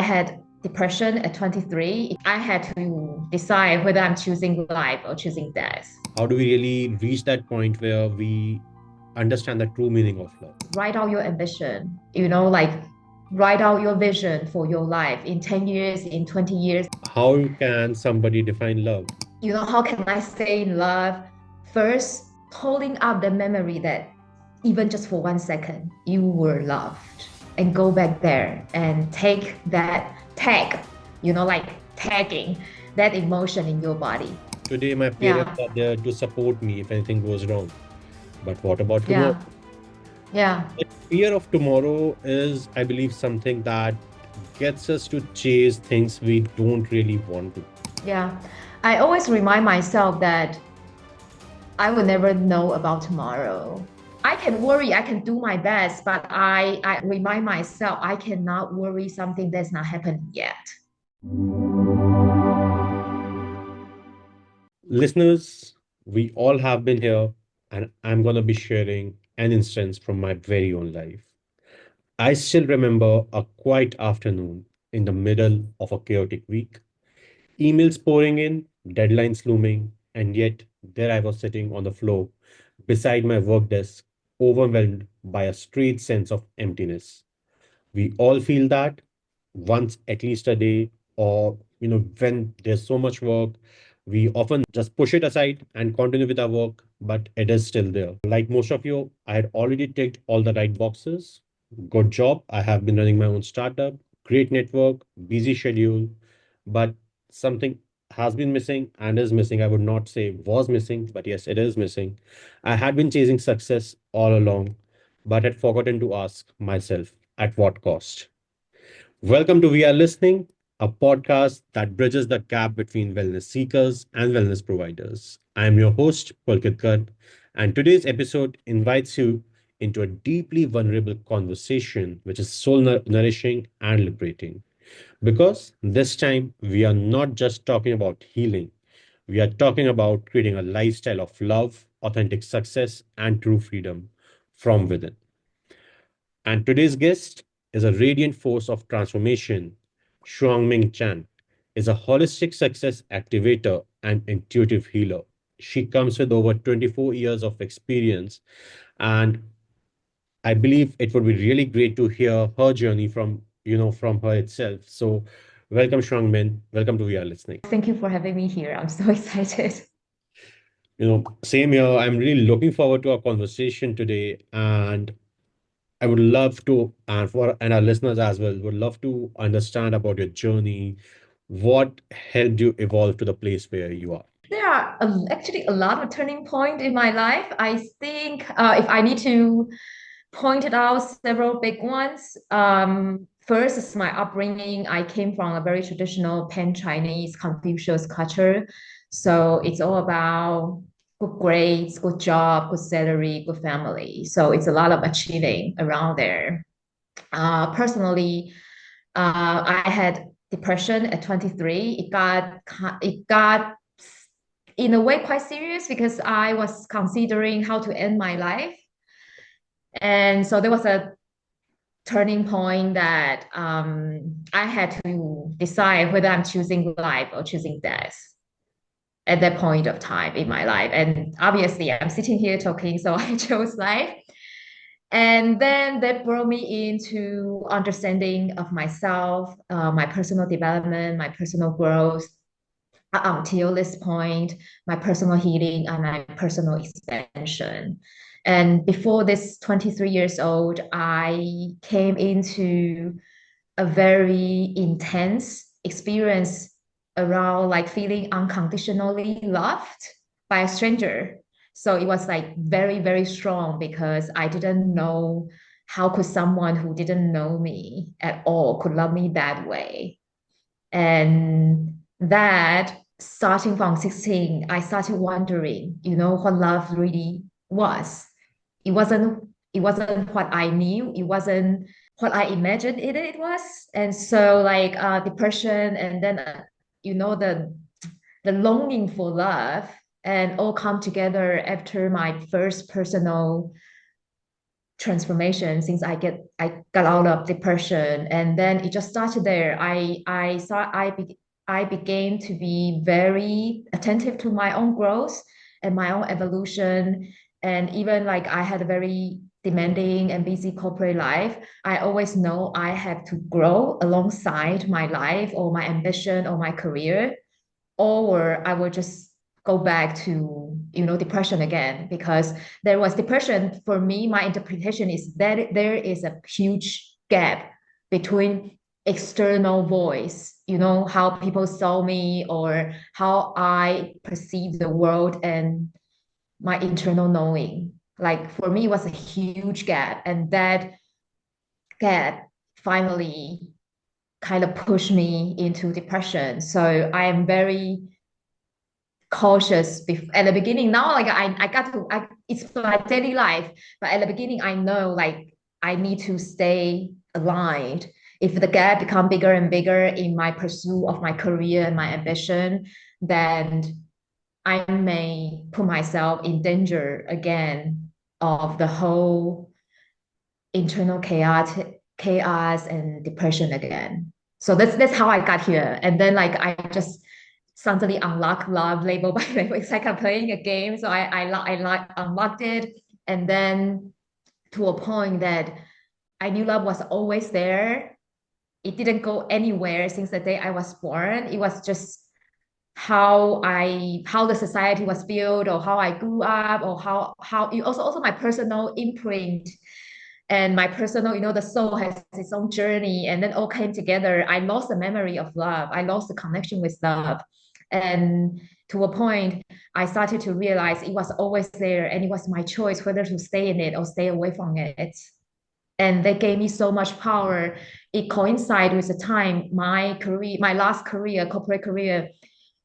had depression at 23. I had to decide whether I'm choosing life or choosing death. How do we really reach that point where we understand the true meaning of love? Write out your ambition, like write out your vision for your life in 10 years, in 20 years. How can somebody define love? How can I stay in love? First, holding up the memory that even just for 1 second, you were loved. And go back there and take that tag, like tagging that emotion in your body. Today, my parents Yeah, are there to support me if anything goes wrong. But what about tomorrow? yeah, yeah, That fear of tomorrow is, I believe, something that gets us to chase things we don't really want to. yeah. I always remind myself that I will never know about tomorrow. I can worry, I can do my best, but I remind myself I cannot worry something that's not happened yet. Listeners, we all have been here, and I'm going to be sharing an instance from my very own life. I still remember a quiet afternoon in the middle of a chaotic week, emails pouring in, deadlines looming, and yet there I was sitting on the floor beside my work desk, overwhelmed by a strange sense of emptiness. We all feel that once at least a day, or when there's so much work, we often just push it aside and continue with our work, but it is still there. Like most of you, I had already ticked all the right boxes. Good job, I have been running my own startup, great network, busy schedule, but something has been missing and is missing. I would not say was missing, but yes, it is missing. I had been chasing success all along, but had forgotten to ask myself at what cost. Welcome to We Are Listening, a podcast that bridges the gap between wellness seekers and wellness providers. I'm your host, Pulkit Garg, and today's episode invites you into a deeply vulnerable conversation which is soul nourishing and liberating. Because this time, we are not just talking about healing, we are talking about creating a lifestyle of love, authentic success, and true freedom from within. And today's guest is a radiant force of transformation. ShuangMin Chang is a holistic success activator and intuitive healer. She comes with over 24 years of experience, and I believe it would be really great to hear her journey from her itself. So, welcome, ShuangMin. Welcome to We Are Listening. Thank you for having me here. I'm so excited. Same here. I'm really looking forward to our conversation today, and I would love to, and our listeners as well, would love to understand about your journey. What helped you evolve to the place where you are? There are actually a lot of turning point in my life. I think if I need to point it out, several big ones. First is my upbringing. I came from a very traditional Pan-Chinese Confucius culture. So it's all about good grades, good job, good salary, good family. So it's a lot of achieving around there. Personally, I had depression at 23. It got in a way quite serious because I was considering how to end my life. And so there was a turning point that I had to decide whether I'm choosing life or choosing death at that point of time in my life. And obviously, I'm sitting here talking, so I chose life. And then that brought me into understanding of myself, my personal development, my personal growth, until this point, my personal healing and my personal expansion. And before this 23 years old, I came into a very intense experience around like feeling unconditionally loved by a stranger. So it was like very, very strong because I didn't know how could someone who didn't know me at all could love me that way. And that starting from 16, I started wondering, what love really was. It wasn't it wasn't what I knew, it wasn't what I imagined it was. And so like depression and then the longing for love and all come together after my first personal transformation since I got out of depression, and then it just started there. I began to be very attentive to my own growth and my own evolution, and even like I had a very demanding and busy corporate life. I always know I have to grow alongside my life or my ambition or my career, or I will just go back to depression again, because there was depression for me. My interpretation is that there is a huge gap between external voice, how people saw me or how I perceive the world, and my internal knowing. Like for me, it was a huge gap, and that gap finally kind of pushed me into depression. So I am very cautious at the beginning. Now like I got to it's my daily life, but at the beginning I know like I need to stay aligned. If the gap become bigger and bigger in my pursuit of my career and my ambition, then I may put myself in danger again of the whole internal chaos and depression again. So that's how I got here. And then like I just suddenly unlock love label by label. It's like I'm playing a game. So I unlocked it, and then to a point that I knew love was always there. It didn't go anywhere since the day I was born. It was just how the society was built, or how I grew up, or how it also my personal imprint and my personal, the soul has its own journey, and then all came together. I lost the memory of love. I lost the connection with love. And to a point, I started to realize it was always there, and it was my choice whether to stay in it or stay away from it. And they gave me so much power. It coincided with the time my last career, corporate career,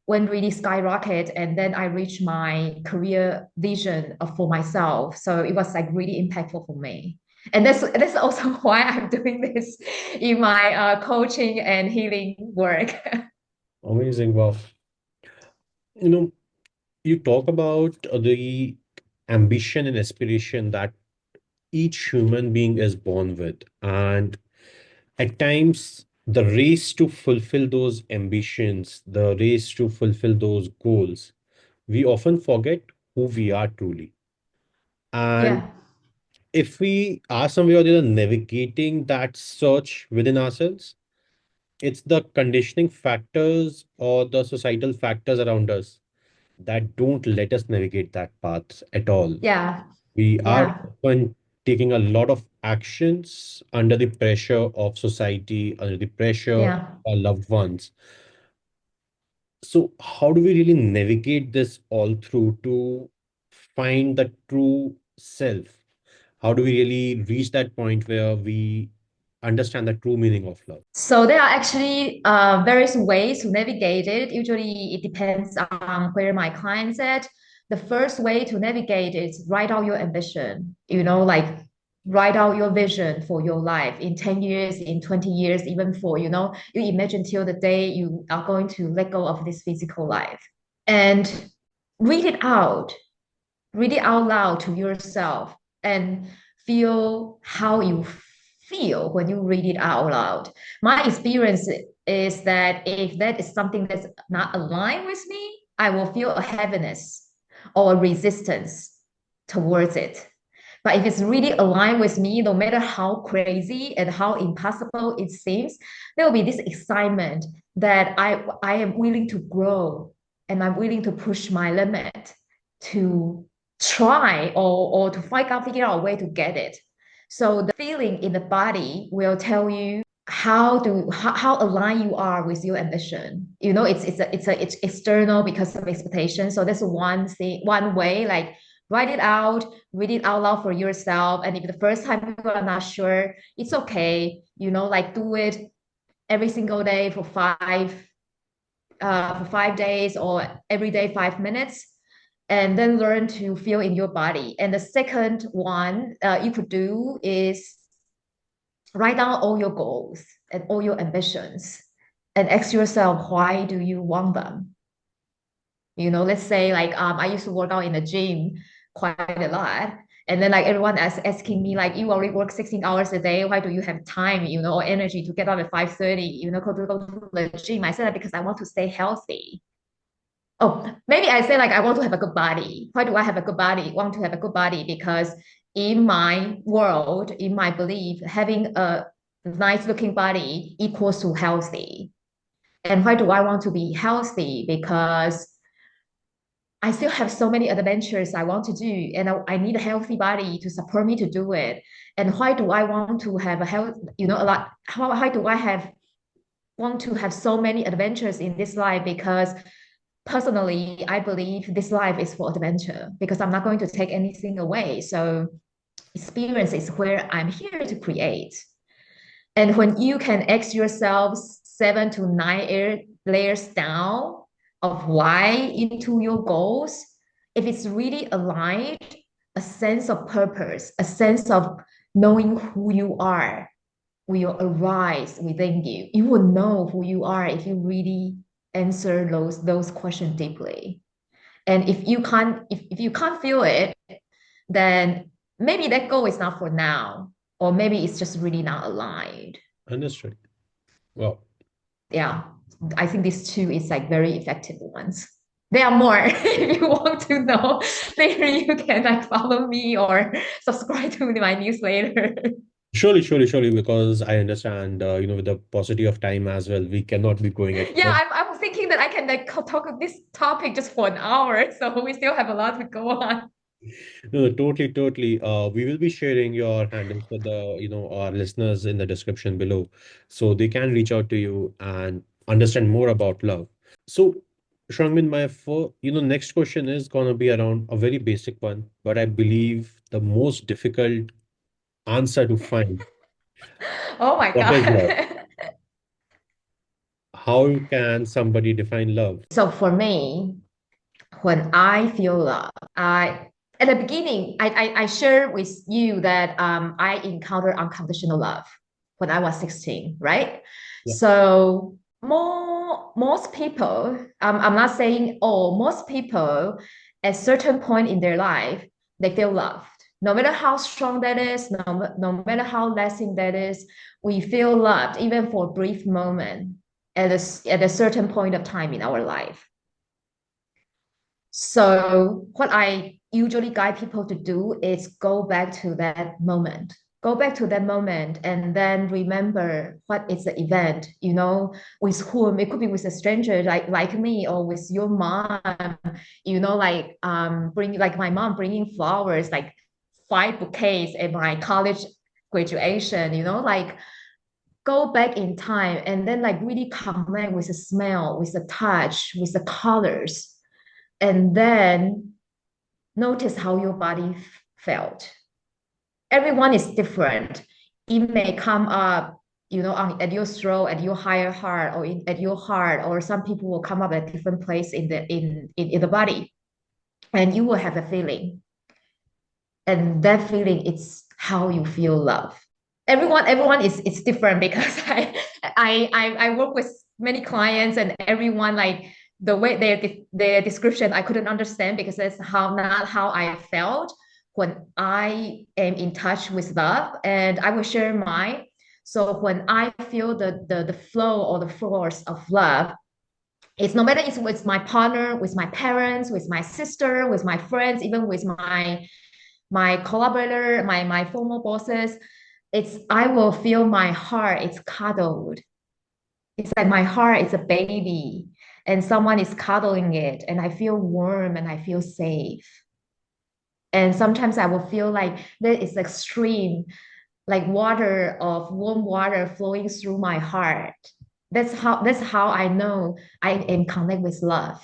went really skyrocket, and then I reached my career vision for myself. So it was like really impactful for me, and that's also why I'm doing this in my coaching and healing work. Amazing. Wow. You know, you talk about the ambition and aspiration that each human being is born with. And at times, the race to fulfill those ambitions, the race to fulfill those goals, we often forget who we are truly. And Yeah, if we are somewhere or the other navigating that search within ourselves, it's the conditioning factors or the societal factors around us that don't let us navigate that path at all. yeah, We are yeah. often taking a lot of actions under the pressure of society, under the pressure of Yeah. our loved ones. So, how do we really navigate this all through to find the true self? How do we really reach that point where we understand the true meaning of love? So there are actually various ways to navigate it. Usually it depends on where my client's at. The first way to navigate is write out your ambition, like write out your vision for your life in 10 years, in 20 years, even for, you imagine till the day you are going to let go of this physical life. And read it out, read it out loud to yourself, and feel how you feel when you read it out loud. My experience is that if that is something that's not aligned with me, I will feel a heaviness or a resistance towards it. But if it's really aligned with me, no matter how crazy and how impossible it seems, there will be this excitement that I am willing to grow, and I'm willing to push my limit to try, or to figure out a way to get it. So the feeling in the body will tell you how aligned you are with your ambition. It's external because of expectation. So that's one thing, one way, like write it out, read it out loud for yourself. And if the first time you are not sure, it's okay. Like do it every single day for 5 days, or every day 5 minutes, and then learn to feel in your body. And the second one you could do is write down all your goals and all your ambitions, and ask yourself, why do you want them? Let's say like I used to work out in the gym quite a lot. And then like everyone is asking me, like, you already work 16 hours a day. Why do you have time, or energy to get up at 5:30, go to the gym? I said that because I want to stay healthy. Oh, maybe I say like I want to have a good body. Why do I have a good body? Want to have a good body because in my world, in my belief, having a nice looking body equals to healthy. And why do I want to be healthy? Because I still have so many adventures I want to do, and I need a healthy body to support me to do it. And why do I want to have a health, a lot? Why do I want to have so many adventures in this life? Because personally, I believe this life is for adventure because I'm not going to take anything away. So experience is where I'm here to create. And when you can ask yourself 7 to 9 layers down of why into your goals, if it's really aligned, a sense of purpose, a sense of knowing who you are will arise within you. You will know who you are if you really answer those questions deeply. And if you can't feel it, then maybe that goal is not for now, or maybe it's just really not aligned. Understood. Well, Yeah, I think these two is like very effective ones. There are more. If you want to know, later you can like follow me or subscribe to my newsletter. surely, because I understand, with the paucity of time as well, we cannot be going at Yeah, I'm thinking that I can like talk of this topic just for an hour, so we still have a lot to go on. No, no, totally. We will be sharing your handles with our listeners in the description below, so they can reach out to you and understand more about love. So, Shangmin, my next question is gonna be around a very basic one, but I believe the most difficult answer to find. Oh my What is love? God. How can somebody define love? So for me, when I feel love, I at the beginning, I shared with you that I encountered unconditional love when I was 16, right? Yeah, So most people, I'm not saying all, most people at certain point in their life, they feel loved. No matter how strong that is, no matter how lasting that is, we feel loved even for a brief moment at a certain point of time in our life. So what I usually guide people to do is go back to that moment. Go back to that moment and then remember what is the event, with whom it could be with a stranger like me or with your mom, like bring like my mom bringing flowers, like 5 bouquets at my college graduation, like go back in time and then like really connect with the smell, with the touch, with the colors, and then notice how your body felt. Everyone is different. It may come up, at your throat, at your higher heart, or at your heart, or some people will come up at different place in the body, and you will have a feeling, and that feeling is how you feel love. Everyone is it's different because I work with many clients and everyone like the way their description I couldn't understand because that's not how I felt when I am in touch with love, and I will share mine. So when I feel the flow or the force of love, it's no matter it's with my partner, with my parents, with my sister, with my friends, even with my collaborator, my former bosses, it's I will feel my heart it's cuddled. It's like my heart is a baby and someone is cuddling it, and I feel warm and I feel safe. And sometimes I will feel like there is a stream, like water of warm water flowing through my heart. That's how I know I am connected with love.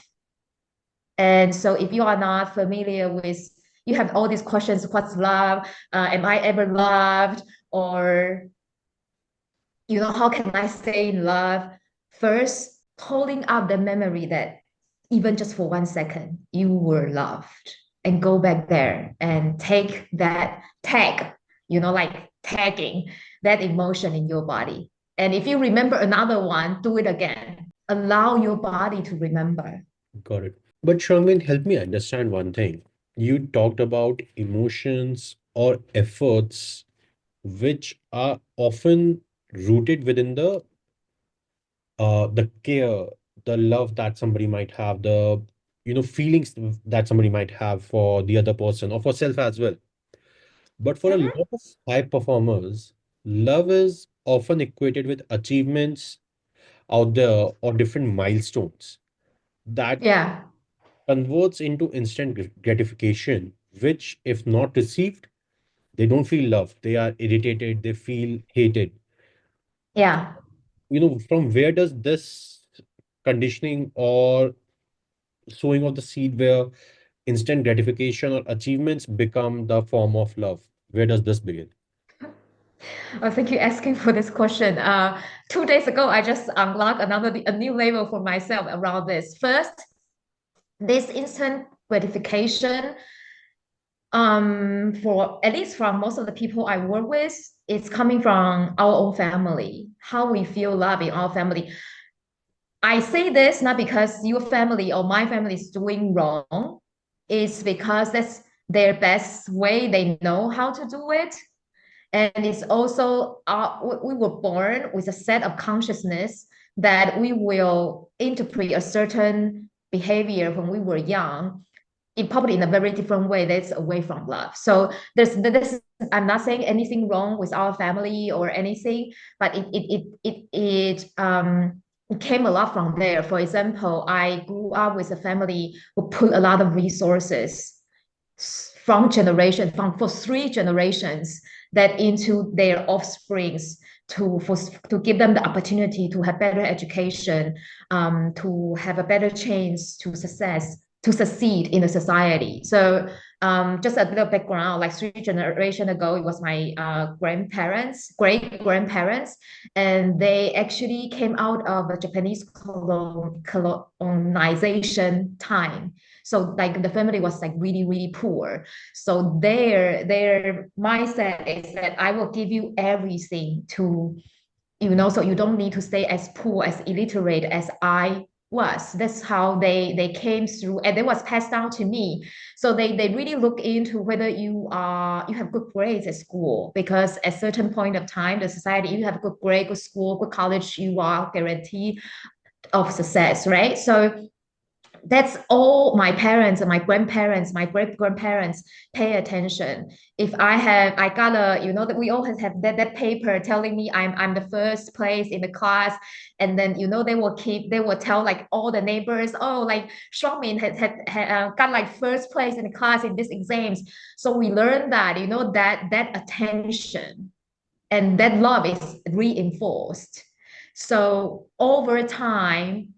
And so if you are not familiar with, you have all these questions, what's love? Am I ever loved? Or, how can I stay in love? First, holding up the memory that even just for 1 second, you were loved, and go back there and take that tag, like tagging that emotion in your body. And if you remember another one, do it again. Allow your body to remember. got it. But Shangmin, help me understand one thing. You talked about emotions or efforts which are often rooted within the care, the love that somebody might have, the feelings that somebody might have for the other person or for self as well. But for a Mhm. lot of high performers, love is often equated with achievements out there or different milestones that Yeah, converts into instant gratification, which, if not received, they don't feel loved. They are irritated, they feel hated. yeah. From where does this conditioning or sowing of the seed where instant gratification or achievements become the form of love? Where does this begin? Thank you asking for this question. 2 days ago, I just unlocked a new label for myself around this. First, this instant gratification, for at least from most of the people I work with, it's coming from our own family, how we feel love in our family. I say this not because your family or my family is doing wrong. It's because that's their best way. They know how to do it. And it's also we were born with a set of consciousness that we will interpret a certain behavior when we were young, probably in a very different way that's away from love. So there's this. I'm not saying anything wrong with our family or anything, but it came a lot from there. For example, I grew up with a family who put a lot of resources from generation from for 3 generations that into their offsprings to give them the opportunity to have better education, to have a better chance to succeed in the society. So just a little background, like 3 generations ago, it was my great grandparents, and they actually came out of a Japanese colonization time. So like the family was like really, really poor. So their mindset is that I will give you everything to, so you don't need to stay as poor, as illiterate as I was. That's how they came through, and it was passed down to me. So they really look into whether you have good grades at school, because at certain point of time, the society, you have good grade, good school, good college, you are guaranteed of success, right? So that's all my parents and my grandparents, my great grandparents pay attention. If I gotta, that we always have that paper telling me I'm the first place in the class, and then they will tell like all the neighbors, oh, like ShuangMin had got like first place in the class in these exams. So we learned that that attention and that love is reinforced. So over time,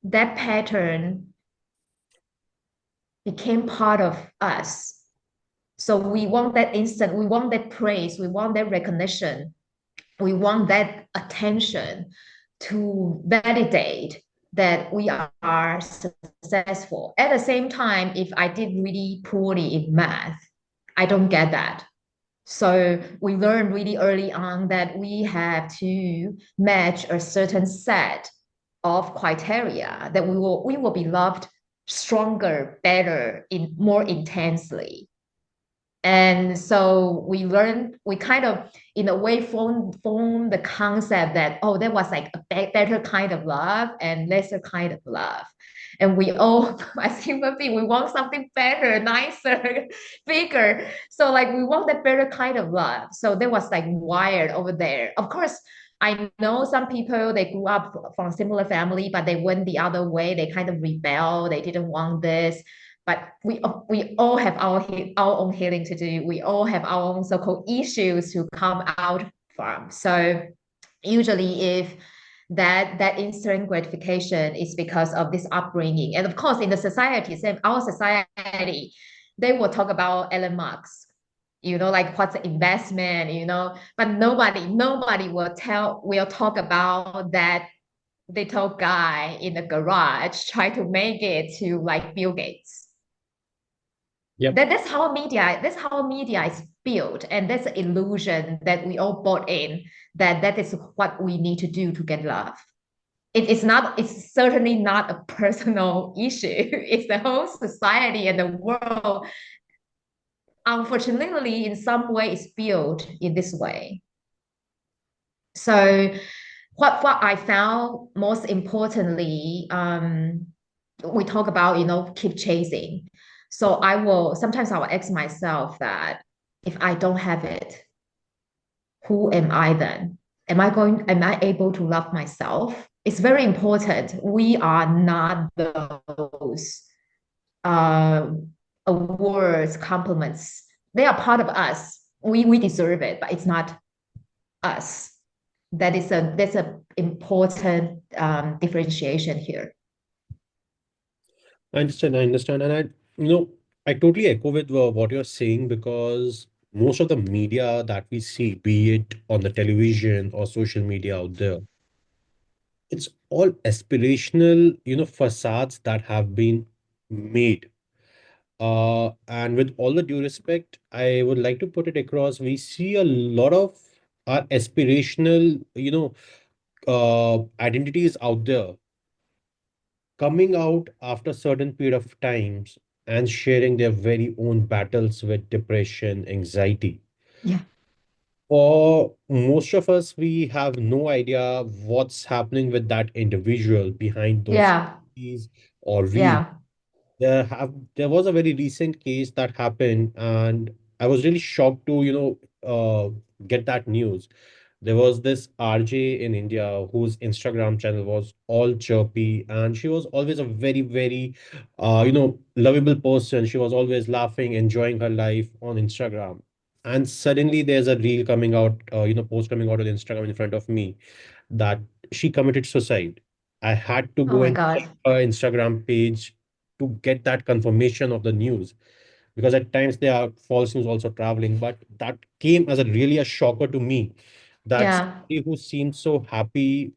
that pattern became part of us. So we want that instant, we want that praise, we want that recognition, we want that attention to validate that we are successful. At the same time, if I did really poorly in math, I don't get that. So we learned really early on that we have to match a certain set of criteria that we will be loved stronger, better, in more intensely. And so we kind of, in a way, form the concept that, oh, there was like a better kind of love and lesser kind of love. And we all, as human beings, we want something better, nicer, bigger. So like we want that better kind of love. So that was like wired over there. Of course, I know some people, they grew up from a similar family, but they went the other way. They kind of rebel. They didn't want this, but we all have our own healing to do. We all have our own so-called issues to come out from. So usually, if that instant gratification is because of this upbringing, and of course, in the society, same our society, they will talk about Elon Musk. Like what's the investment, but nobody will talk about that little guy in the garage try to make it to like Bill Gates. Yep. That's how media is built, and that's the illusion that we all bought in, that is what we need to do to get love. It's certainly not a personal issue. It's the whole society and the world unfortunately, in some way, it's built in this way. So what I found most importantly, we talk about, keep chasing. So sometimes I will ask myself that if I don't have it, who am I then? Am I able to love myself? It's very important. We are not those uh, awards, compliments. They are part of us. We deserve it, but it's not us. That's a important differentiation here. I understand, and I totally echo with what you're saying because most of the media that we see, be it on the television or social media out there, it's all aspirational, facades that have been made. And with all the due respect, I would like to put it across. We see a lot of our aspirational, identities out there coming out after a certain period of times and sharing their very own battles with depression, anxiety. Yeah. For most of us, we have no idea what's happening with that individual behind those Yeah. keys or reels. Yeah. There was a very recent case that happened, and I was really shocked to, get that news. There was this RJ in India whose Instagram channel was all chirpy, and she was always a very, very, lovable person. She was always laughing, enjoying her life on Instagram. And suddenly there's a reel coming out, post coming out on Instagram in front of me that she committed suicide. I had to Oh go my and check God. her Instagram page to get that confirmation of the news because at times there are false news also traveling, but that came as a really a shocker to me that Yeah. somebody who seemed so happy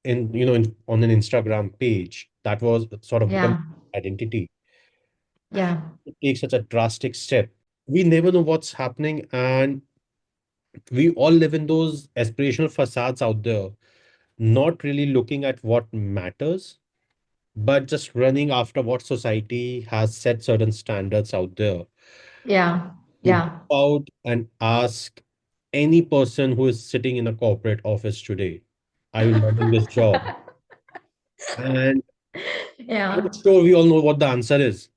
on an Instagram page that was sort of become Yeah. identity Yeah. to take such a drastic step. We never know what's happening, and we all live in those aspirational facades out there, not really looking at what matters, but just running after what society has set certain standards out there. Yeah. You Yeah. go out and ask any person who is sitting in a corporate office today, are you loving this job? And I'm Yeah. sure we all know what the answer is.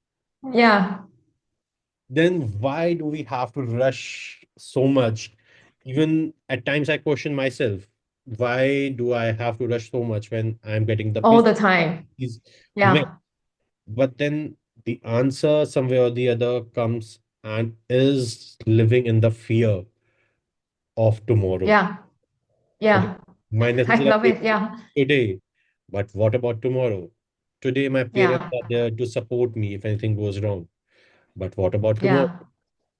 Yeah. Then why do we have to rush so much? Even at times I question myself, why do I have to rush so much when I'm getting the All piece the time. met? Yeah. But then the answer somewhere or the other comes and is living in the fear of tomorrow. Yeah. Okay. Yeah. My I necessities are love paid it. Yeah. today, but what about tomorrow? Today, my parents Yeah. are there to support me if anything goes wrong. But what about tomorrow? Yeah.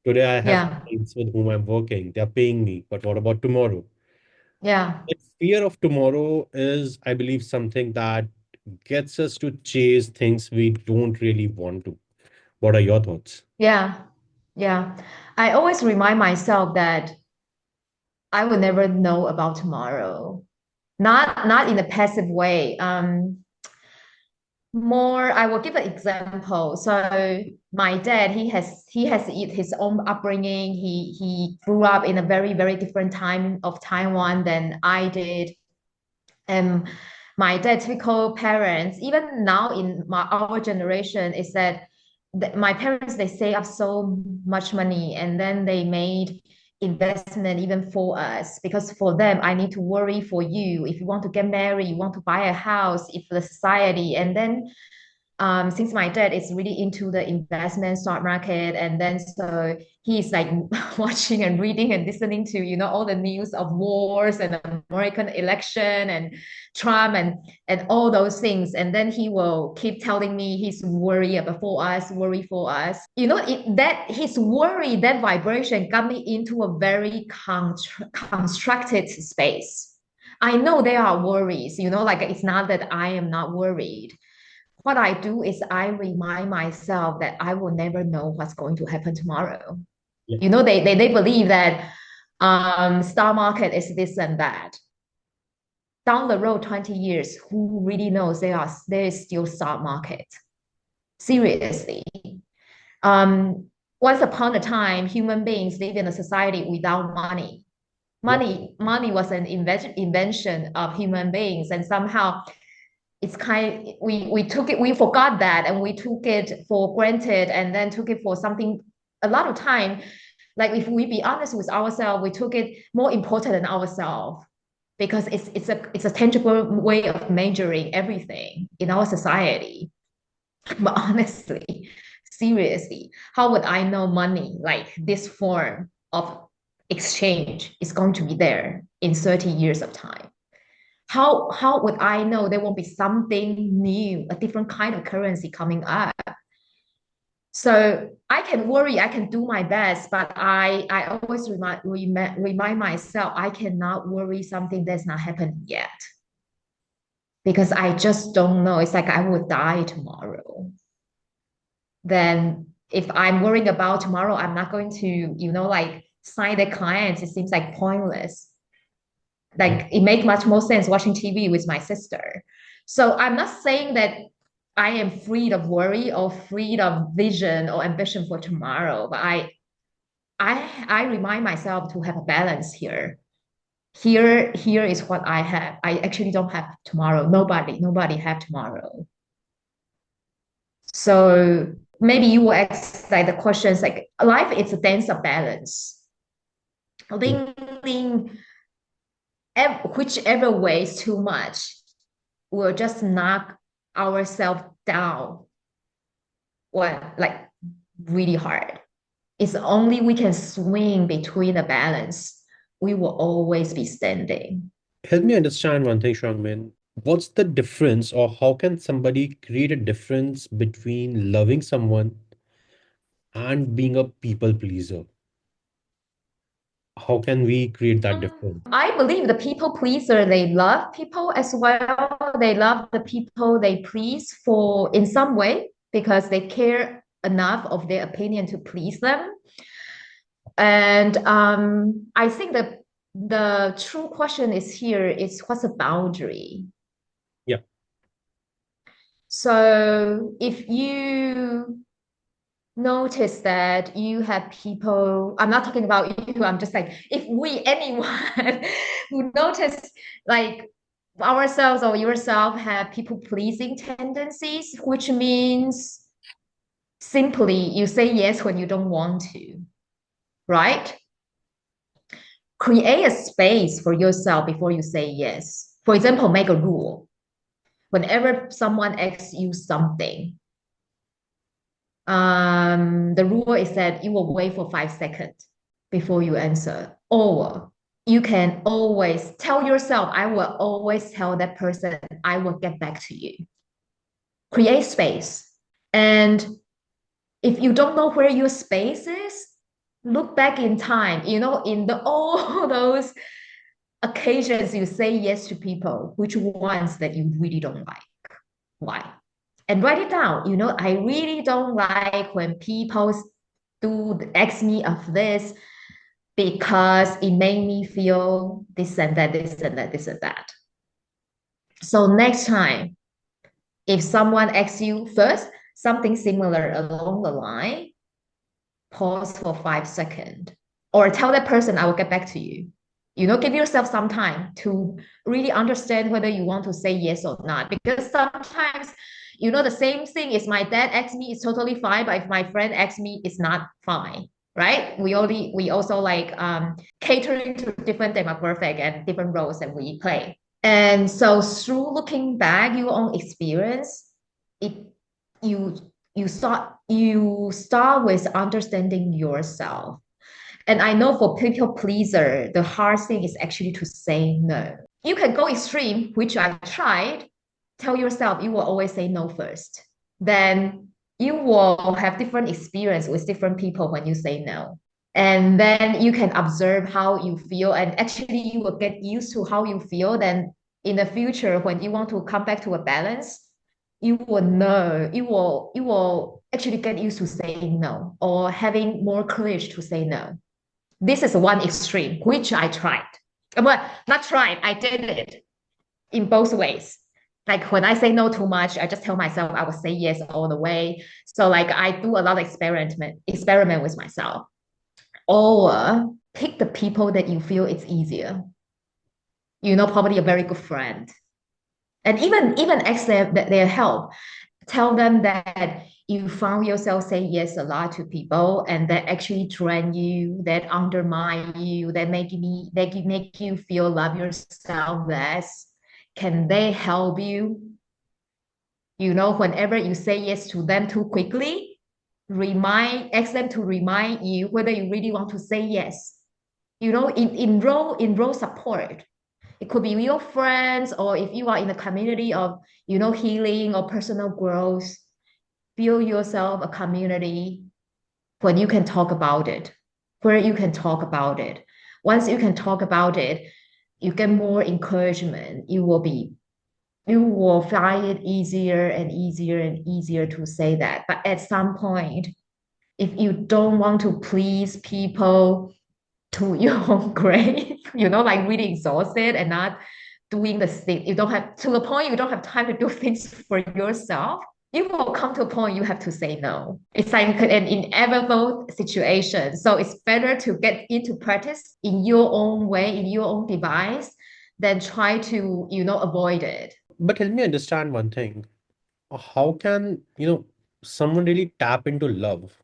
Today, I have Yeah. clients with whom I'm working. They're paying me. But what about tomorrow? Yeah. That fear of tomorrow is, I believe, something that gets us to chase things we don't really want to. What are your thoughts? Yeah. Yeah. I always remind myself that I will never know about tomorrow. Not in a passive way. More, I will give an example. So my dad, he has his own upbringing. He grew up in a very, very different time of Taiwan than I did. And my dad, typical parents, even now in our generation, is that my parents, they save up so much money and then they made investment even for us, because for them, I need to worry for you if you want to get married, you want to buy a house, if the society. And then since my dad is really into the investment stock market, and then so he's like watching and reading and listening to all the news of wars and American election and Trump and all those things, and then he will keep telling me he's worried about for us, worry for us. That his worry, that vibration got me into a very constructed space. I know there are worries, like it's not that I am not worried. What I do is I remind myself that I will never know what's going to happen tomorrow. Yeah. They believe that stock market is this and that. Down the road, 20 years, who really knows there is still stock market? Seriously. Um, once upon a time, human beings live in a society without money. Yeah. Money was an invention of human beings, and somehow it's we took it, we forgot that, and we took it for granted, and then took it for something a lot of time. Like if we be honest with ourselves, we took it more important than ourselves because it's a tangible way of measuring everything in our society. But honestly, seriously, how would I know money like this form of exchange is going to be there in 30 years of time? How would I know there won't be something new, a different kind of currency coming up? So I can worry, I can do my best, but I always remind myself I cannot worry something that's not happening yet because I just don't know. It's like I would die tomorrow. Then if I'm worrying about tomorrow, I'm not going to, like sign the clients. It seems like pointless. Yeah. Like it makes much more sense watching TV with my sister. So I'm not saying that I am free of worry or free of vision or ambition for tomorrow, but I remind myself to have a balance here. Here is what I have. I actually don't have tomorrow. Nobody have tomorrow. So maybe you will ask like the questions like life is a dance of balance. Yeah. Leaning whichever way is too much will just knock ourselves down what like really hard. It's only we can swing between the balance. We will always be standing. Help me understand one thing, Shangmin. What's the difference, or how can somebody create a difference between loving someone and being a people pleaser? How can we create that difference? I believe the people pleaser, they love people as well. They love the people they please for in some way because they care enough of their opinion to please them. And I think that the true question is here is what's a boundary? Yeah. So if you notice that you have people, I'm not talking about you, I'm just like, if we, anyone who notice like ourselves or yourself have people pleasing tendencies, which means simply you say yes when you don't want to, right? Create a space for yourself before you say yes. For example, make a rule. Whenever someone asks you something, the rule is that you will wait for 5 seconds before you answer. Or you can always tell yourself, I will always tell that person, I will get back to you. Create space. And if you don't know where your space is, look back in time, in the all those occasions you say yes to people, which ones that you really don't like? Why? And write it down. I really don't like when people do ask me of this because it made me feel this and that, this and that, this and that. So next time, if someone asks you first something similar along the line, pause for 5 seconds or tell that person, I will get back to you. Give yourself some time to really understand whether you want to say yes or not. Because sometimes, the same thing is my dad asks me, it's totally fine. But if my friend asks me, it's not fine. Right? We also like catering to different demographic and different roles that we play. And so through looking back your own experience, it you you start with understanding yourself. And I know for people pleaser, the hard thing is actually to say no. You can go extreme, which I tried. Tell yourself you will always say no first. Then you will have different experience with different people when you say no. And then you can observe how you feel, and actually you will get used to how you feel. Then in the future, when you want to come back to a balance, you will know you will actually get used to saying no or having more courage to say no. This is one extreme, which I tried. But not tried, I did it in both ways. Like when I say no too much, I just tell myself I will say yes all the way. So like I do a lot of experiment with myself. Or pick the people that you feel it's easier. Probably a very good friend. And even ask them that their help. Tell them that you found yourself saying yes a lot to people and that actually drain you, that undermine you, that make you feel love yourself less. Can they help you? Whenever you say yes to them too quickly, ask them to remind you whether you really want to say yes. Enroll support. It could be your friends, or if you are in a community of, healing or personal growth, build yourself a community when you can talk about it, where you can talk about it. Once you can talk about it, you get more encouragement. You will find it easier and easier and easier to say that. But at some point, if you don't want to please people to your own grave, like really exhausted and not doing the thing, you don't have to the point you don't have time to do things for yourself, you will come to a point you have to say no. It's like an inevitable situation. So it's better to get into practice in your own way, in your own device, than try to, avoid it. But help me understand one thing. How can, someone really tap into love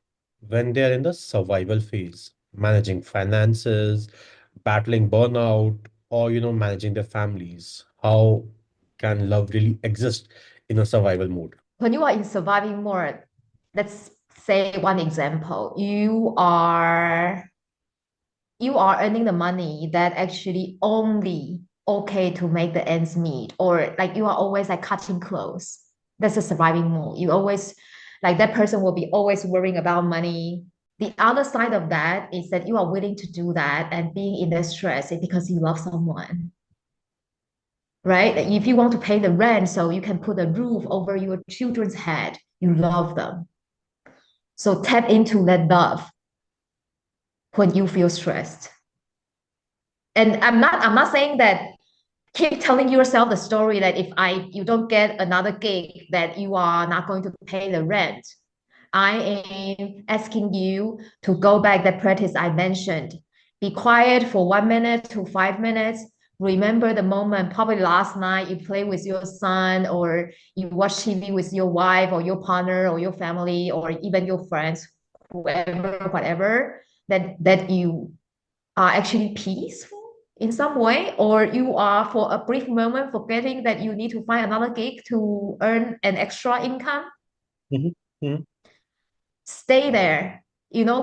when they're in the survival phase, managing finances, battling burnout, or, managing their families? How can love really exist in a survival mode? When you are in surviving mode, let's say one example, you are earning the money that actually only okay to make the ends meet, or like you are always like cutting close. That's a surviving mode. You always like that person will be always worrying about money. The other side of that is that you are willing to do that and being in the stress is because you love someone, right? Like, if you want to pay the rent so you can put a roof over your children's head, you love them. So tap into that love when you feel stressed. And I'm not saying that keep telling yourself the story that if you don't get another gig that you are not going to pay the rent. I am asking you to go back that practice I mentioned. Be quiet for 1 minute to 5 minutes. Remember the moment, probably last night you play with your son, or you watch TV with your wife or your partner or your family or even your friends, whoever, whatever, that you are actually peaceful in some way, or you are for a brief moment forgetting that you need to find another gig to earn an extra income. Mhm, mhm. Stay there,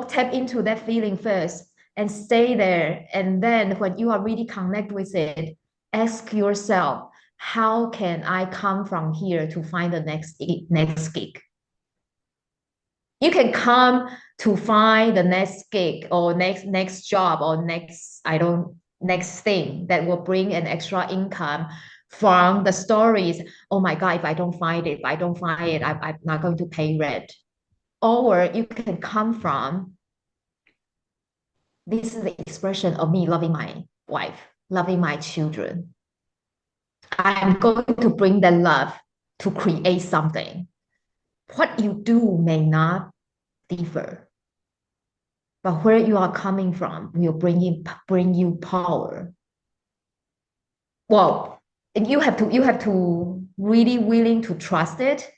tap into that feeling first and stay there. And then when you are really connect with it, ask yourself, how can I come from here to find the next gig? You can come to find the next gig or next job or next thing that will bring an extra income from the stories. Oh my God, if I don't find it, I'm not going to pay rent. Or you can come from, this is the expression of me loving my wife, loving my children. I'm going to bring that love to create something. What you do may not differ, but where you are coming from will bring you power. Well, and you have to really willing to trust it,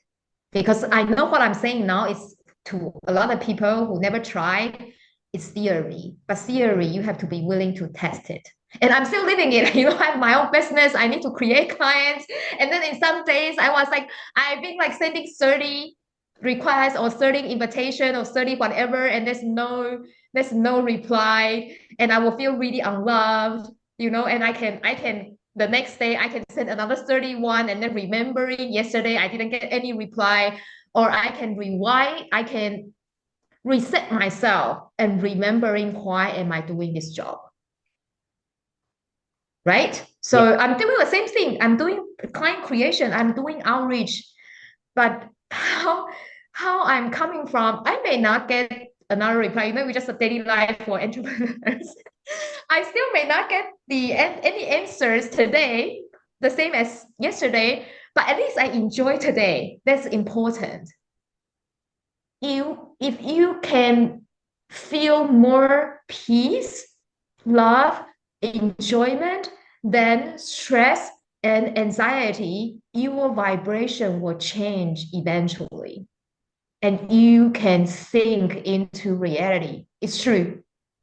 because I know what I'm saying now is to a lot of people who never tried. It's theory, but theory you have to be willing to test it. And I'm still living it. I have my own business. I need to create clients. And then in some days, I've been like sending 30 requests or 30 invitation or 30 whatever, and there's no reply. And I will feel really unloved, and I can the next day I can send another 31 and then remembering yesterday I didn't get any reply, or I can rewind, I can reset myself and remembering why am I doing this job, right? Yeah. So I'm doing the same thing. I'm doing client creation. I'm doing outreach, but how I'm coming from, I may not get another reply. We just a daily life for entrepreneurs. I still may not get any answers today, the same as yesterday, but at least I enjoy today. That's important. If you can feel more peace, love, enjoyment, then stress and anxiety, your vibration will change eventually. And you can think into reality. It's true.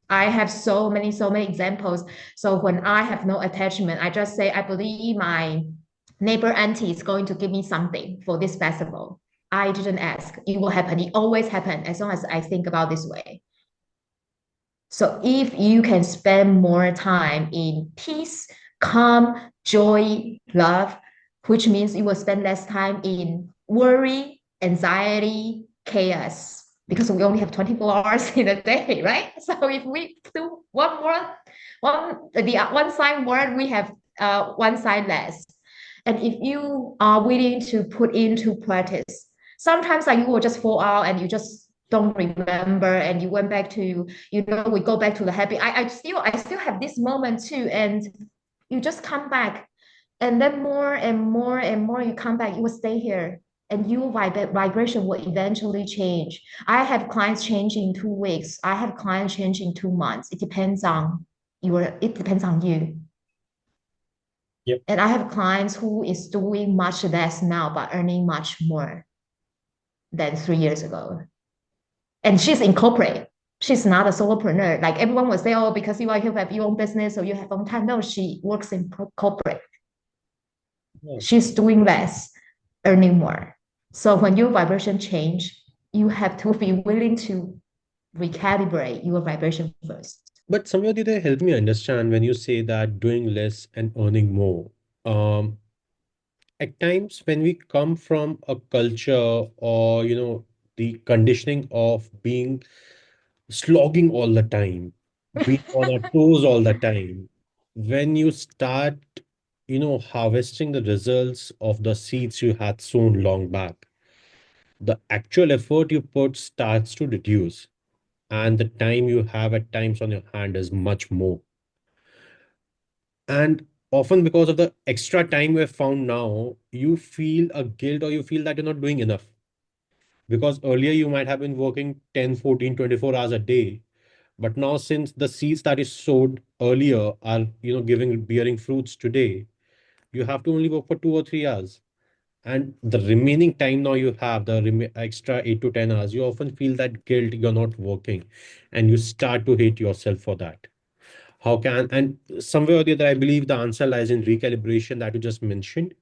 I have so many examples. So when I have no attachment, I just say, I believe my neighbor auntie is going to give me something for this festival. I didn't ask. It will happen. It always happen as long as I think about this way. So if you can spend more time in peace, calm, joy, love, which means you will spend less time in worry, anxiety, chaos, because we only have 24 hours in a day, right? So if we do one more, one side more, we have one side less. And if you are willing to put into practice, sometimes like you will just fall out and you just don't remember and you went back to, we go back to the habit. I still have this moment too, and you just come back, and then more and more and more you come back, you will stay here, and your vibration will eventually change. I have clients change in 2 weeks. I have clients change in 2 months. It depends on you. Yep. And I have clients who is doing much less now but earning much more than 3 years ago. And she's in corporate. She's not a solopreneur. Like everyone will say, oh, because you have your own business or you have own time. No, she works in corporate. Yeah. She's doing less, earning more. So when your vibration change, you have to be willing to recalibrate your vibration first. But somewhere did they help me understand when you say that doing less and earning more? Um, at times when we come from a culture or the conditioning of being slogging all the time, being on our toes all the time, when you start harvesting the results of the seeds you had sown long back, the actual effort you put starts to reduce, and the time you have at times on your hand is much more. And often because of the extra time we have found now, you feel a guilt or you feel that you're not doing enough. Because earlier you might have been working 10, 14, 24 hours a day. But now since the seeds that is sowed earlier are, giving bearing fruits today, you have to only work for 2 or 3 hours. And the remaining time now you have, the extra 8 to 10 hours, you often feel that guilt you're not working. And you start to hate yourself for that. How can, and somewhere or the other, I believe the answer lies in recalibration that you just mentioned.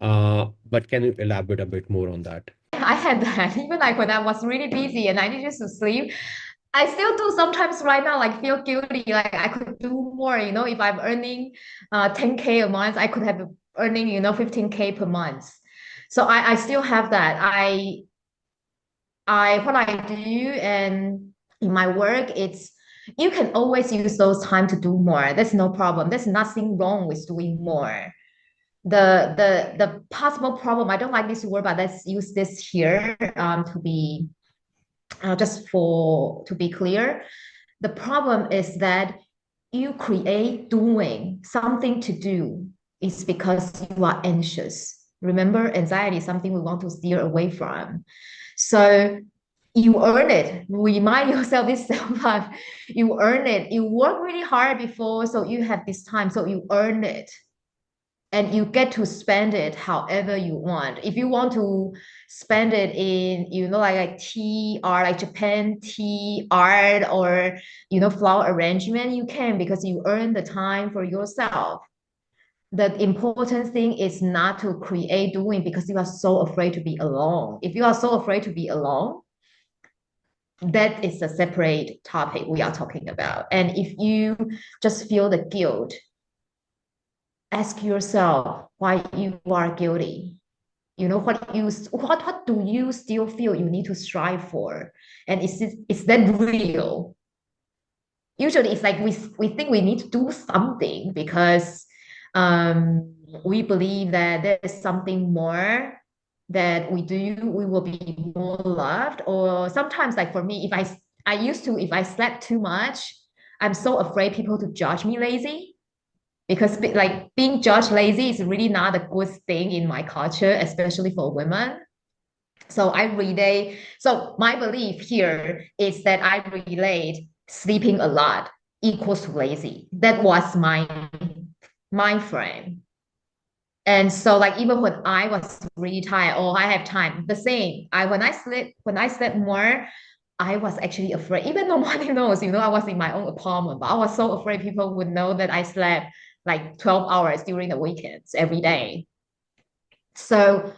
But can you elaborate a bit more on that? I had that even like when I was really busy and I needed to sleep. I still do sometimes right now, like feel guilty, like I could do more, if I'm earning 10K a month, I could have earning, 15K per month. So I still have that. What I do and in my work, it's you can always use those time to do more. There's no problem. There's nothing wrong with doing more. The possible problem, I don't like this word, but let's use this here to be just for to be clear. The problem is that you create doing something to do is because you are anxious. Remember, anxiety is something we want to steer away from. So you earn it. Remind yourself this self-love. You earn it. You work really hard before, so you have this time. So you earn it. And you get to spend it however you want. If you want to spend it in, like tea art, like Japan tea art, or flower arrangement, you can because you earn the time for yourself. The important thing is not to create doing because you are so afraid to be alone. If you are so afraid to be alone, that is a separate topic we are talking about. And if you just feel the guilt, ask yourself why you are guilty. What do you still feel you need to strive for? And is that real? Usually it's like we think we need to do something because we believe that there's something more that we do, we will be more loved. Or sometimes, like for me, if I slept too much, I'm so afraid people to judge me lazy because like being judged lazy is really not a good thing in my culture, especially for women. So so my belief here is that I relate sleeping a lot equals to lazy. That was my mind frame. And so like even when I was really tired, oh, I have time, the same. When I slept more, I was actually afraid. Even nobody knows, I was in my own apartment, but I was so afraid people would know that I slept like 12 hours during the weekends every day. So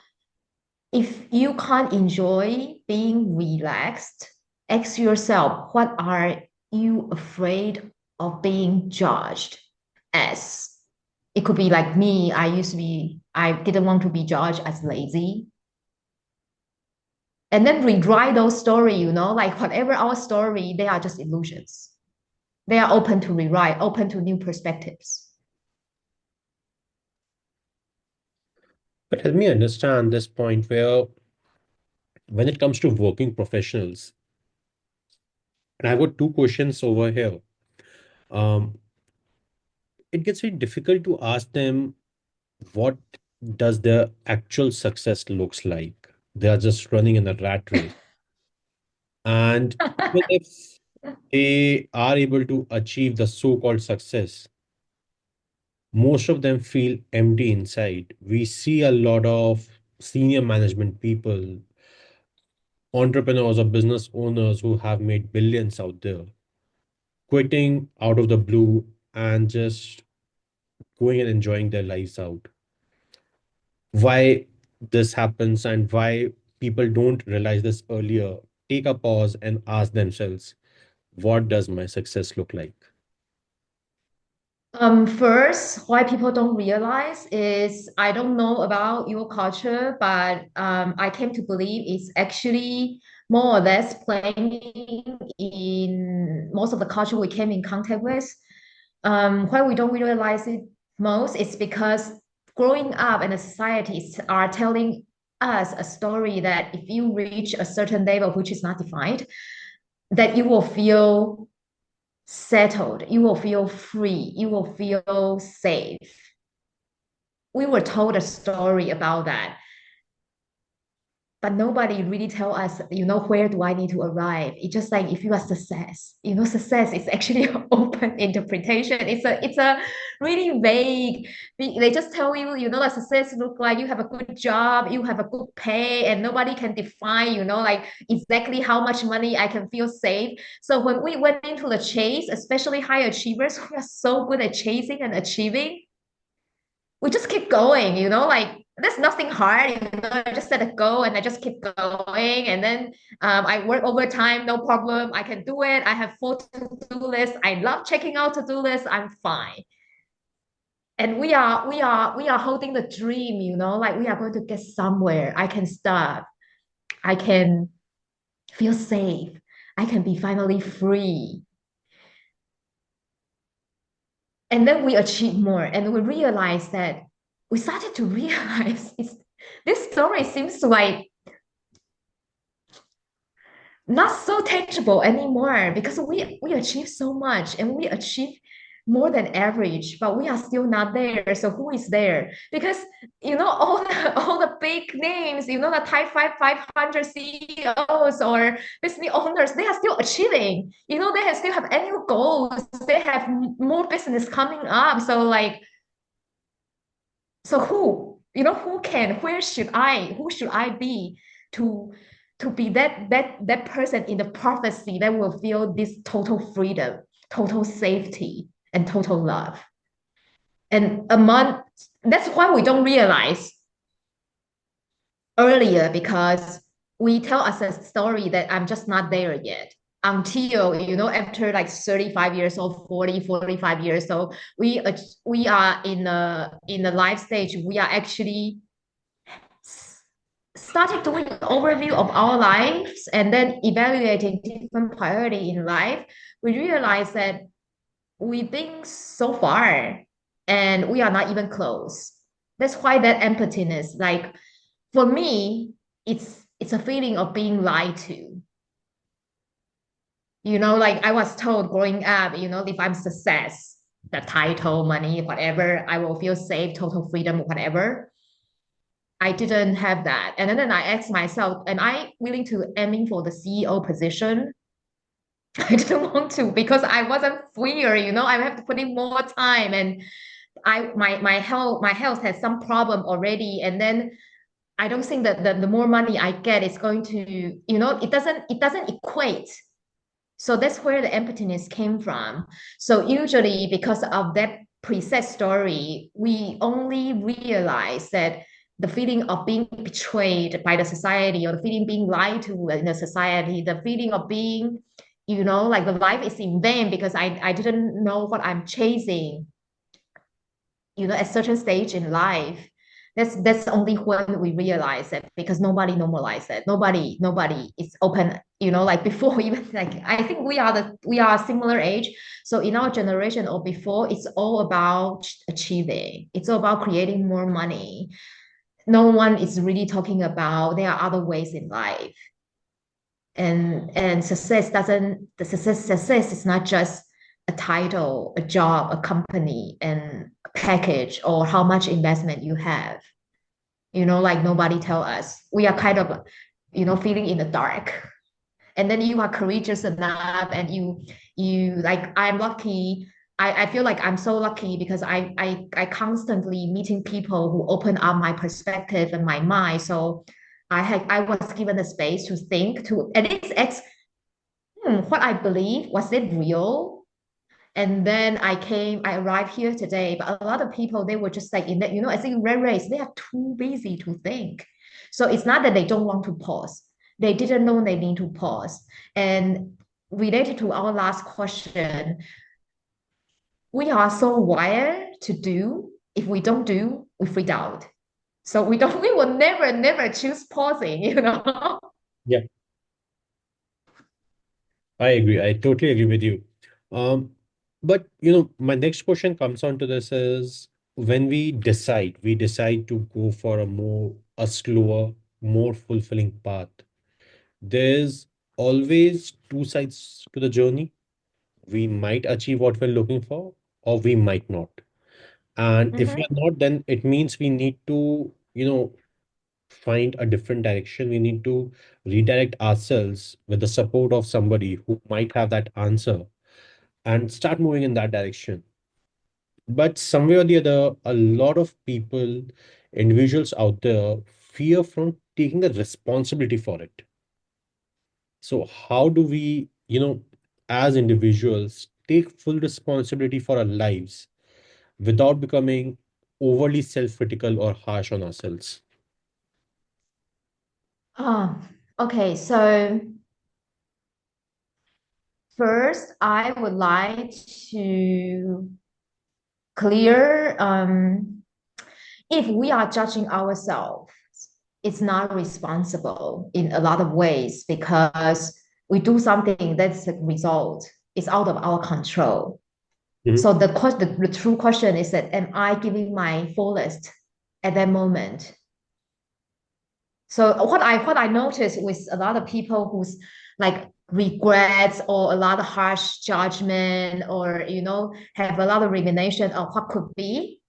if you can't enjoy being relaxed, ask yourself, what are you afraid of being judged as? It could be like me. I didn't want to be judged as lazy. And then rewrite those stories, like whatever our story, they are just illusions. They are open to rewrite, open to new perspectives. But help me understand this point where when it comes to working professionals, and I've got two questions over here. Um, it gets very difficult to ask them what does their actual success looks like. They are just running in a rat race. And even if they are able to achieve the so-called success, most of them feel empty inside. We see a lot of senior management people, entrepreneurs or business owners who have made billions out there, quitting out of the blue and just going and enjoying their lives out. Why this happens and why people don't realize this earlier, take a pause and ask themselves, what does my success look like? First, why people don't realize is I don't know about your culture, but I came to believe it's actually more or less playing in most of the culture we came in contact with. Why we don't realize it most is because growing up and the societies are telling us a story that if you reach a certain level, which is not defined, that you will feel settled, you will feel free, you will feel safe. We were told a story about that, but nobody really tell us, where do I need to arrive? It's just like if you are success, success is actually open interpretation. It's a really vague. They just tell you, that success look like you have a good job, you have a good pay, and nobody can define, like exactly how much money I can feel safe. So when we went into the chase, especially high achievers who are so good at chasing and achieving, we just keep going, like there's nothing hard, I just set a goal and I just keep going. And then I work overtime, no problem. I can do it. I have full to-do list. I love checking out to-do lists. I'm fine. And we are holding the dream, like we are going to get somewhere. I can start. I can feel safe. I can be finally free. And then we achieve more and we realize that we started to realize this story seems like not so tangible anymore because we achieve so much and we achieve more than average, but we are still not there. So who is there? Because all the big names, the Type 500 CEOs or business owners, they are still achieving. They still have annual goals. They have more business coming up. So like, so who should I be to be that person in the prophecy that will feel this total freedom, total safety, and total love. And among That's why we don't realize earlier, because we tell us a story that I'm just not there yet until after like 35 years old, 45 years old, we are in a life stage. We are actually started doing an overview of our lives and then evaluating different priority in life. We realize that we've been so far and we are not even close. That's why that emptiness, like for me, it's a feeling of being lied to. Like I was told growing up, if I'm success, the title, money, whatever. I will feel safe, total freedom, whatever. I didn't have that. And then I asked myself, am I willing to aiming for the CEO position? I didn't want to because I wasn't freer, I have to put in more time and my health has some problem already. And then I don't think that the more money I get is going to, it doesn't equate. So that's where the emptiness came from. So usually because of that preset story, we only realize that the feeling of being betrayed by the society or the feeling being lied to in the society, the feeling of being, like the life is in vain because I didn't know what I'm chasing, at certain stage in life. That's only when we realize it because nobody normalized it. Nobody is open, like before even like I think we are a similar age. So in our generation or before, it's all about achieving. It's all about creating more money. No one is really talking about there are other ways in life. And success is not just a title, a job, a company, and a package or how much investment you have. Like nobody tell us. We are kind of, feeling in the dark. And then you are courageous enough and you like I'm lucky. I feel like I'm so lucky because I constantly meeting people who open up my perspective and my mind. So I was given the space to think to and it's what I believe, was it real? And then I arrived here today, but a lot of people, they were just like in that, I think red race, they are too busy to think. So it's not that they don't want to pause. They didn't know they need to pause. And related to our last question, we are so wired to do. If we don't do, we freak out. So we will never choose pausing. Yeah, I agree. I totally agree with you. Um, but my next question comes on to this is when we decide to go for a slower, more fulfilling path. There's always two sides to the journey. We might achieve what we're looking for, or we might not. And if we Mhm. are not, then it means we need to, find a different direction. We need to redirect ourselves with the support of somebody who might have that answer and start moving in that direction. But somewhere or the other, a lot of people, individuals out there, fear from taking the responsibility for it. So, how do we, as individuals, take full responsibility for our lives without becoming overly self critical or harsh on ourselves? Oh, okay. So first, I would like to clear if we are judging ourselves, it's not responsible in a lot of ways because we do something that's the result. It's out of our control. Mhm. So the true question is that am I giving my fullest at that moment? So what I noticed with a lot of people who's like regrets or a lot of harsh judgment or have a lot of rumination of what could be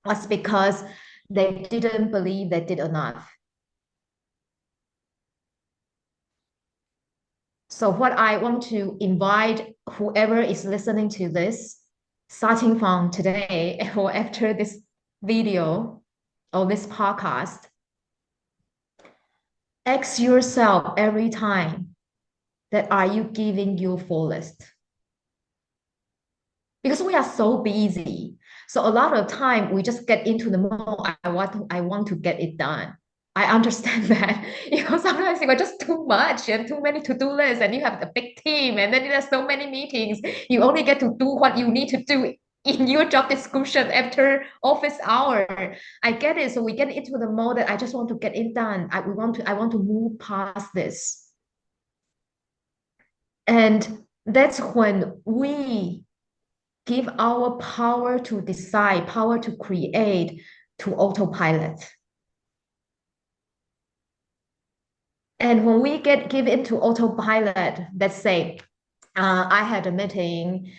was because they didn't believe they did enough. So what I want to invite whoever is listening to this, starting from today or after this video or this podcast, ask yourself every time that are you giving your fullest? Because we are so busy. So a lot of time we just get into the mode. I want to get it done. I understand that. Sometimes you are just too much and too many to-do lists, and you have a big team, and then there's so many meetings. You only get to do what you need to do in your job description after office hour. I get it. So we get into the mode that I just want to get it done. I want to move past this. And that's when we give our power to decide, power to create to autopilot. And when we give into autopilot, let's say I had a meeting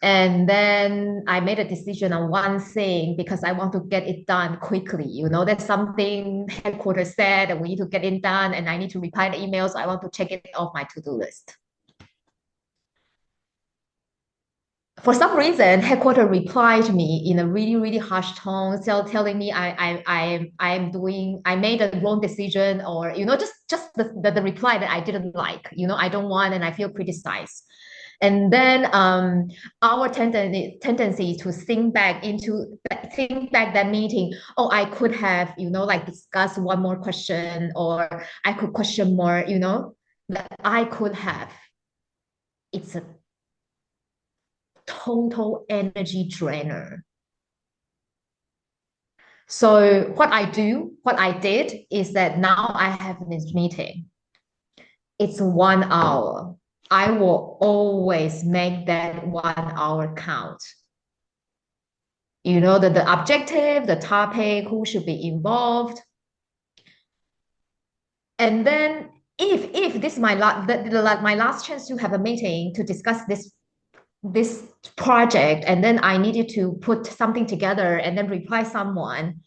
And then I made a decision on one thing because I want to get it done quickly. There's something headquarters said and we need to get it done, and I need to reply the emails. I want to check it off my to-do list. For some reason, headquarters replied me in a really, really harsh tone, telling me I made a wrong decision, or just the reply that I didn't like. I don't want, and I feel criticized. And then our tendency to think back that meeting. Oh, I could have, like discuss one more question, or I could question more. That I could have. It's a total energy drainer. So what I did is that now I have this meeting. It's 1 hour. I will always make that 1 hour count. The objective, the topic, who should be involved. And then if this is my last chance to have a meeting to discuss this project, and then I needed to put something together and then reply someone,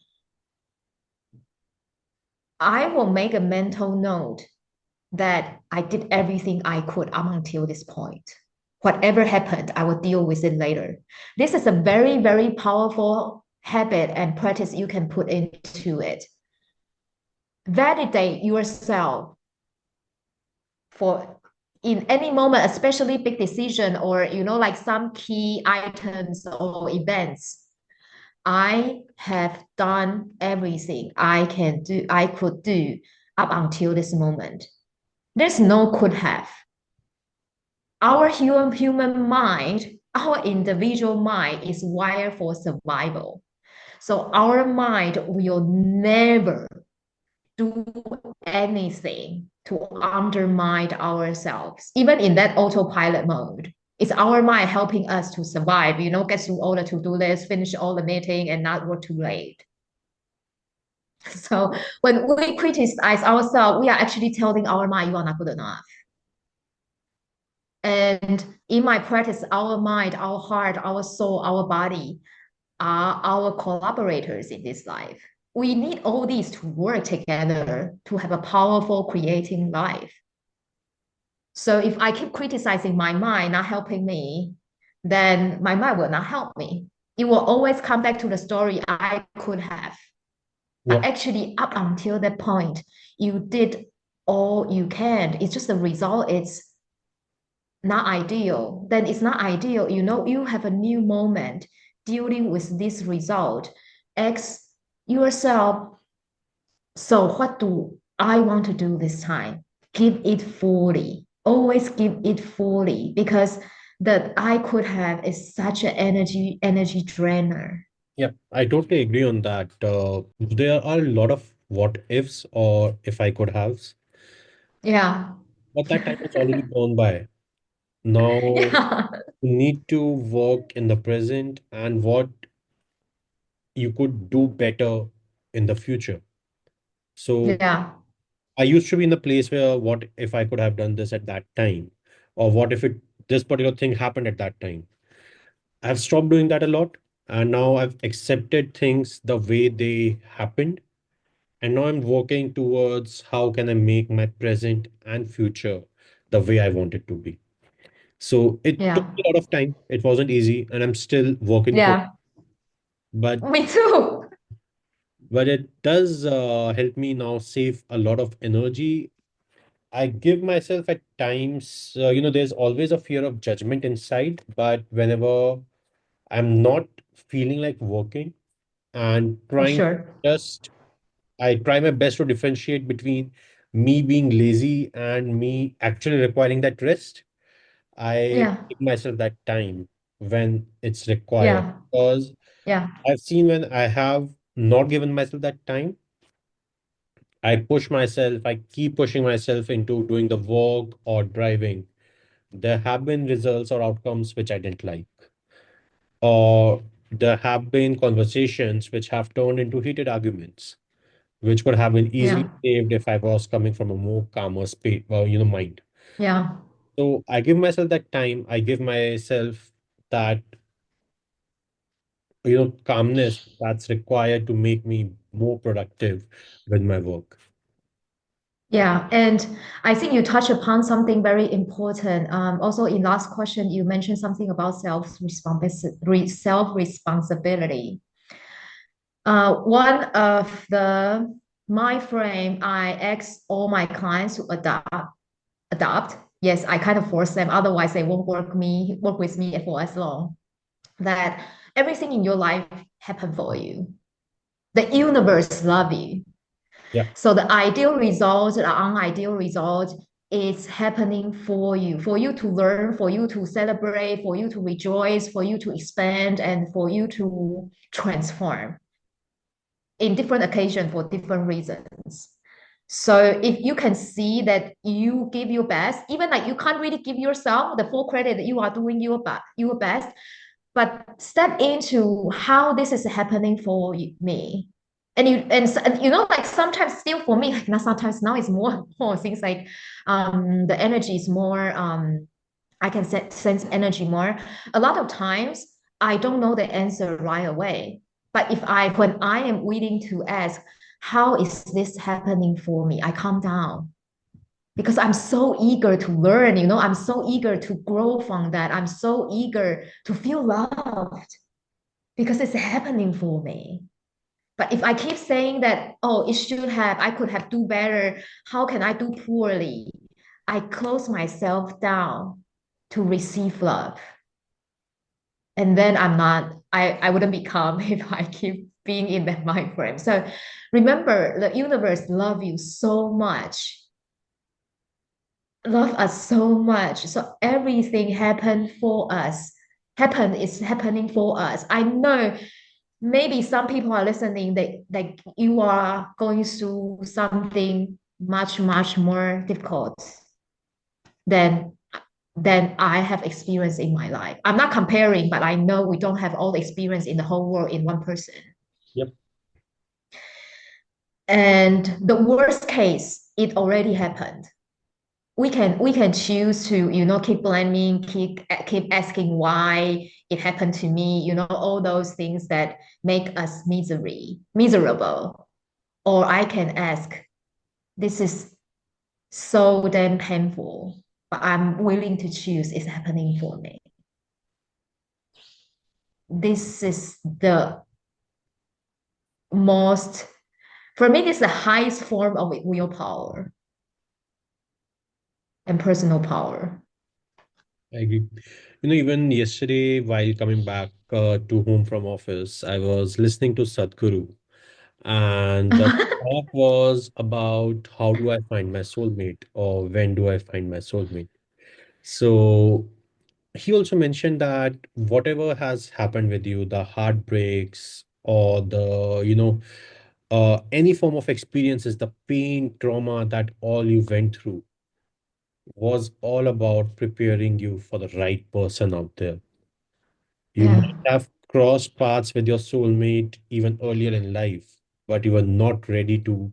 I will make a mental note that I did everything I could up until this point. Whatever happened, I will deal with it later. This is a very, very powerful habit and practice you can put into it. Validate yourself for in any moment, especially big decision, or like some key items or events. I have done everything I could do up until this moment. There's no could have. Our human mind, our individual mind is wired for survival. So our mind will never do anything to undermine ourselves, even in that autopilot mode. It's our mind helping us to survive, get through all the to-do list, finish all the meeting, and not work too late. So when we criticize ourselves, we are actually telling our mind, you are not good enough. And in my practice, our mind, our heart, our soul, our body are our collaborators in this life. We need all these to work together to have a powerful creating life. So if I keep criticizing my mind, not helping me, then my mind will not help me. It will always come back to the story I could have. Yeah. But actually, up until that point, you did all you can. It's just the result. It's not ideal. Then it's not ideal. You have a new moment dealing with this result. Ask yourself, so what do I want to do this time? Give it fully. Always give it fully, because that I could have is such an energy drainer. Yeah, I totally agree on that. There are a lot of what ifs or if I could haves, Yeah. but that time is already gone by. Now Yeah. you need to work in the present and what you could do better in the future. So Yeah. I used to be in the place where what if I could have done this at that time, or what if it this particular thing happened at that time. I've stopped doing that a lot, and now I've accepted things the way they happened. And now I'm working towards how can I make my present and future the way I want it to be. So it took Yeah. a lot of time. It wasn't easy, and I'm still working for. Yeah. But Me too. it does help me now save a lot of energy. I give myself at times, there's always a fear of judgment inside, but whenever I'm not feeling like working and For trying sure. just I try my best to differentiate between me being lazy and me actually requiring that rest. I Yeah. give myself that time when it's required Yeah. because Yeah. I've seen when I have not given myself that time, I push myself, I keep pushing myself into doing the work or driving. There have been results or outcomes which I didn't like, or there have been conversations which have turned into heated arguments which could have been easily Yeah. saved if I was coming from a more calmer space, mind. Yeah. So I give myself that time. I give myself. that calmness that's required to make me more productive with my work. Yeah, and I think you touch upon something very important. Also, in last question, you mentioned something about self-responsibility. One of the my frame, I ask all my clients to adopt. Yes, I kind of force them, otherwise they won't work with me for as long. That everything in your life happen for you. The universe love you. Yeah, So the ideal result, the unideal result is happening for you to learn, for you to celebrate, for you to rejoice, for you to expand, and for you to transform in different occasions for different reasons. So if you can see that you give your best, even like you can't really give yourself the full credit that you are doing your best, but step into how this is happening for me. And you know, like sometimes still for me, like not sometimes now it's more things like the energy is more I can sense energy more. A lot of times I don't know the answer right away. But when I am willing to ask, how is this happening for me? I calm down because I'm so eager to learn, you know, I'm so eager to grow from that. I'm so eager to feel loved because it's happening for me. But if I keep saying that, oh, I could have do better, how can I do poorly? I close myself down to receive love. And then I wouldn't be calm if I keep being in that mind frame. So remember, the universe love you so much, love us so much. So everything is happening for us. I know maybe some people are listening that like you are going through something much more difficult than I have experienced in my life. I'm not comparing, but I know we don't have all the experience in the whole world in one person. yep, And the worst case, it already happened. We can choose to keep blaming, keep asking why it happened to me, all those things that make us miserable. Or I can ask, this is so damn painful, but I'm willing to choose it's happening for me. This is the most, for me, this is the highest form of willpower and personal power. I agree. Even yesterday, while coming back to home from office, I was listening to Sadhguru, and the talk was about how do I find my soulmate or when do I find my soulmate. So he also mentioned that whatever has happened with you, the heartbreaks or any form of experiences, the pain, trauma that all you went through was all about preparing you for the right person out there. You might Yeah. have crossed paths with your soulmate even earlier in life, but you were not ready to,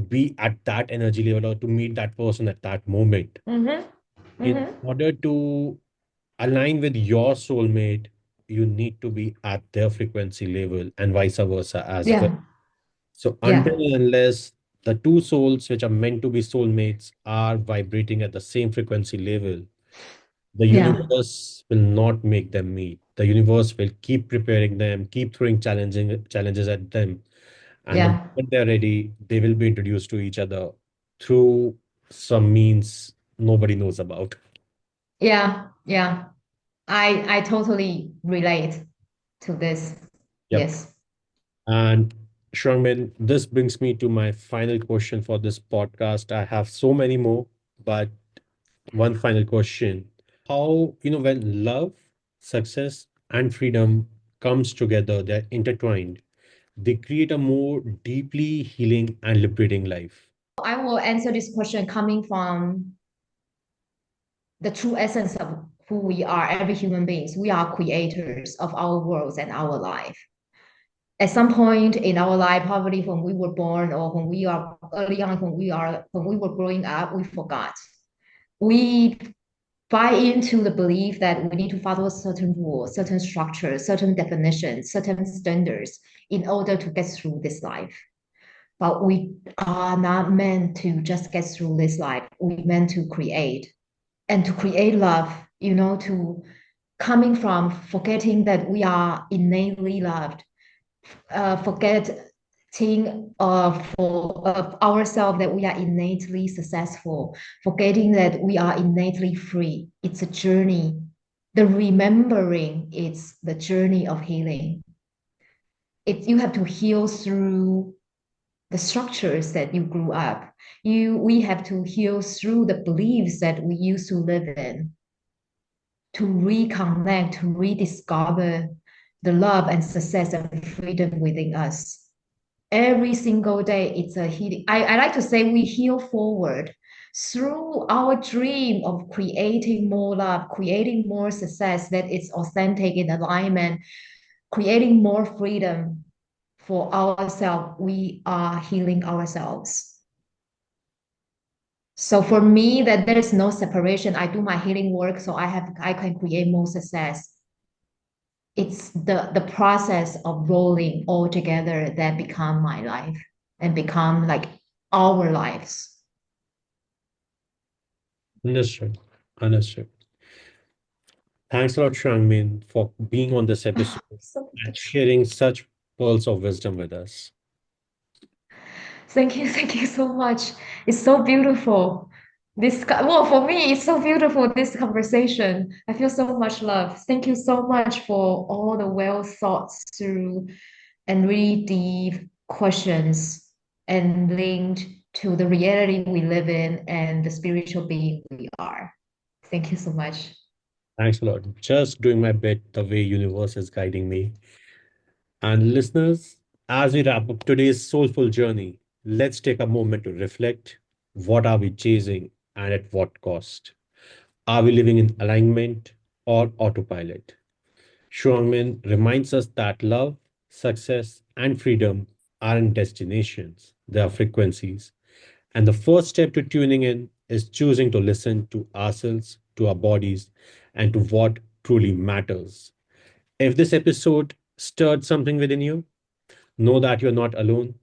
be at that energy level or to meet that person at that moment. Mm-hmm. In Mm-hmm. order to align with your soulmate, you need to be at their frequency level and vice versa as well. Yeah. So until Yeah. and unless the two souls which are meant to be soulmates are vibrating at the same frequency level, the Yeah. universe will not make them meet. The universe will keep preparing them, keep throwing challenging challenges at them. And the Yeah. moment they're ready, they will be introduced to each other through some means nobody knows about. Yeah. Yeah. I totally relate to this. Yep. Yes. And Shrangmin, this brings me to my final question for this podcast. I have so many more, but one final question. How, when love, success, and freedom comes together, they're intertwined, they create a more deeply healing and liberating life. I will answer this question coming from the true essence of who we are, every human beings. We are creators of our worlds and our life. At some point in our life, probably when we were born or when we are early on, when we were growing up, we forgot. We buy into the belief that we need to follow certain rules, certain structures, certain definitions, certain standards in order to get through this life. But we are not meant to just get through this life. We meant to create and to create love, to coming from forgetting that we are innately loved, forgetting of ourselves that we are innately successful, forgetting that we are innately free. It's a journey. The remembering is the journey of healing. You have to heal through the structures that you grew up. We have to heal through the beliefs that we used to live in to reconnect, to rediscover the love and success and freedom within us. Every single day, it's a healing. I like to say we heal forward through our dream of creating more love, creating more success that is authentic in alignment, creating more freedom for ourselves. We are healing ourselves. So for me, that there is no separation. I do my healing work, so I can create more success. It's the process of rolling all together that become my life and become like our lives. Understood. Understood. Thanks a lot, Shangmin, for being on this episode So and sharing such pearls of wisdom with us. thank you so much. It's so beautiful. Well, for me, it's so beautiful, this conversation. I feel so much love. Thank you so much for all the well thought through and really deep questions and linked to the reality we live in and the spiritual being we are. Thank you so much. Thanks a lot. Just doing my bit the way universe is guiding me. And listeners, as we wrap up today's soulful journey, let's take a moment to reflect. What are we chasing and at what cost? Are we living in alignment or autopilot? Shuangmin reminds us that love, success, and freedom aren't destinations, they are frequencies. And the first step to tuning in is choosing to listen to ourselves, to our bodies, and to what truly matters. If this episode stirred something within you, know that you're not alone.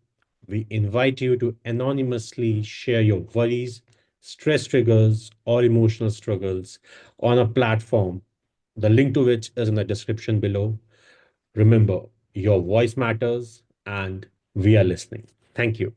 We invite you to anonymously share your worries, stress triggers, or emotional struggles on a platform, the link to which is in the description below. Remember, your voice matters and we are listening. Thank you.